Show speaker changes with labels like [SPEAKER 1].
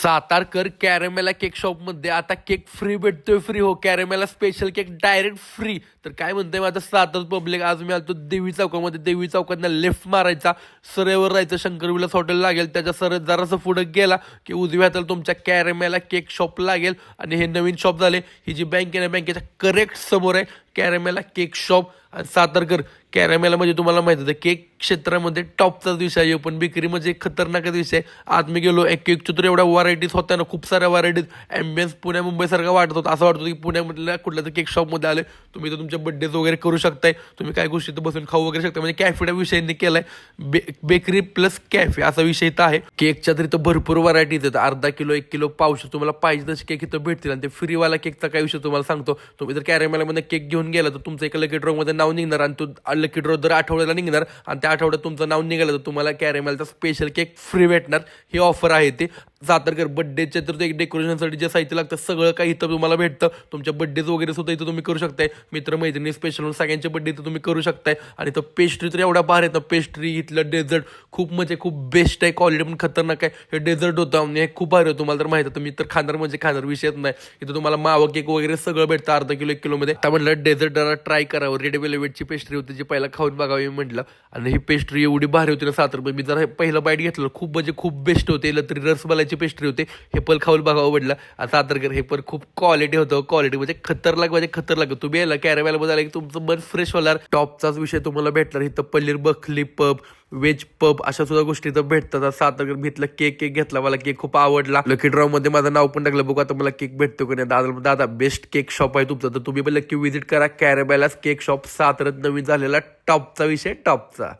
[SPEAKER 1] सातारकर कॅरेमेला cake शॉपमध्ये आता cake free भेटतोय. फ्री हो, कॅरेमेला स्पेशल केक डायरेक्ट फ्री. तर काय म्हणतंय माझं सातार पब्लिक, आज मी आलतो देवी चौकामध्ये. देवी चौकातनं लेफ्ट मारायचा, सरळवर राहायचं, शंकर विलास हॉटेल लागेल. त्याच्या सरळ जरासं पुढं गेला की उजव्या हाताला तुमच्या कॅरेमेला केक शॉप लागेल. आणि हे नवीन शॉप झाले, ही जी बँक आहे ना, बँकेच्या करेक्ट समोर आहे कॅरेमेला केक शॉप. आणि सातारकर कॅरेमेला म्हणजे तुम्हाला माहिती होतं केक क्षेत्रामध्ये टॉपचाच विषय आहे, पण बेकरी म्हणजे खतरनाकच विषय. आज मी गेलो, एक केकच्या तर एवढ्या व्हरायटीज होत्या ना, खूप साऱ्या व्हरायटीज. ॲम्बियन्स पुण्या मुंबईसारखा वाटत होता. असं वाटत होतं की पुण्यामधल्या कुठल्या तर केक शॉपमध्ये आले. तुम्ही तर तुमच्या बड्डेज वगैरे करू शकताय, तुम्ही काय गोष्टी तर बसून खाऊ वगैरे शकता. म्हणजे कॅफेच्या विषयाने केलाय, बेकरी प्लस कॅफे असा विषय इथं आहे. केकच्या तरी तर भरपूर व्हरायटीज आहेत. अर्धा किलो, 1 किलो, पावशे तुम्हाला पाहिजे तसे केक इथं भेटतील. आणि ते फ्रीवाला केकचा काय विषय तुम्हाला सांगतो. तुम्ही जर कॅरेमेलामध्ये केक घेऊन गेला तर तुमचं एका लकी ड्रॉमध्ये नाव निघणार, आणि तो लकी ड्रॉ दर आठवड्याला निघणार. आणि त्या आठवड्यात तुमचं नाव निघालं तर तुम्हाला कॅरेमेलचा स्पेशल केक फ्री भेटणार. ही ऑफर आहे ती सातारकर बड्डेचे. तर एक डेकोरेशनसाठी जे साहित्य लागतं सगळं काही इथं तुम्हाला भेटतं. तुमच्या बड्डेज वगैरे सुद्धा इथं तुम्ही करू शकताय. मित्रमैत्रिणी स्पेशल सगळ्यांचे बड्डे इथं तुम्ही करू शकताय. आणि इथं पेस्ट्री तर एवढा भार आहे ना, पेस्ट्री इथलं डेझर्ट खूप म्हणजे खूप बेस्ट आहे. क्वालिटी पण खतरनाक आहे. हे डेझर्ट होतं आणि हे खूप भारी होतं. तुम्हाला तर माहिती होतं, मी तर खाणार म्हणजे खाणार, विषयच नाही. इथं तुम्हाला मावा केक वगैरे सगळं भेटतं अर्धा किलो, 1 किलोमध्ये. आता म्हटलं डेझर्ट ट्राय करावं. रेड वेल्वेटची पेस्ट्री होती जी पहिला खाऊन बघावी म्हटलं. आणि ही पेस्ट्री एवढी भारी होती ना सातारमध्ये, मी जरा पहिलं बाईट घेतलं, खूप म्हणजे खूप बेस्ट होते. तरी रसमलाईची पेस्ट्री होते. हे पण खाऊन बघावं म्हटलं. सातारकर हे पण खूप क्वालिटी होतं. क्वालिटी म्हणजे खतरनाक, म्हणजे खतरनाक. तुम्ही यायला कॅरेमेलामध्ये आला की तुमचं मन फ्रेश होणार. टॉपचाच विषय तुम्हाला भेटणार. इथं पनीर बखली पब, व्हेज पब अशा सुद्धा गोष्टी इथं भेटतात. सातारकर घेतला केक घेतला, मला केक खूप आवडला. लकी ड्रॉ मध्ये माझं नाव पण टाकलं, बघू आता मला केक भेटतो का नाही. दादा बेस्ट केक शॉप आहे तुमचं, तर तुम्ही पण नक्की व्हिजिट करा कॅरेमेला केक शॉप साताऱ्यात नवीन झालेला टॉपचा विषय टॉपचा.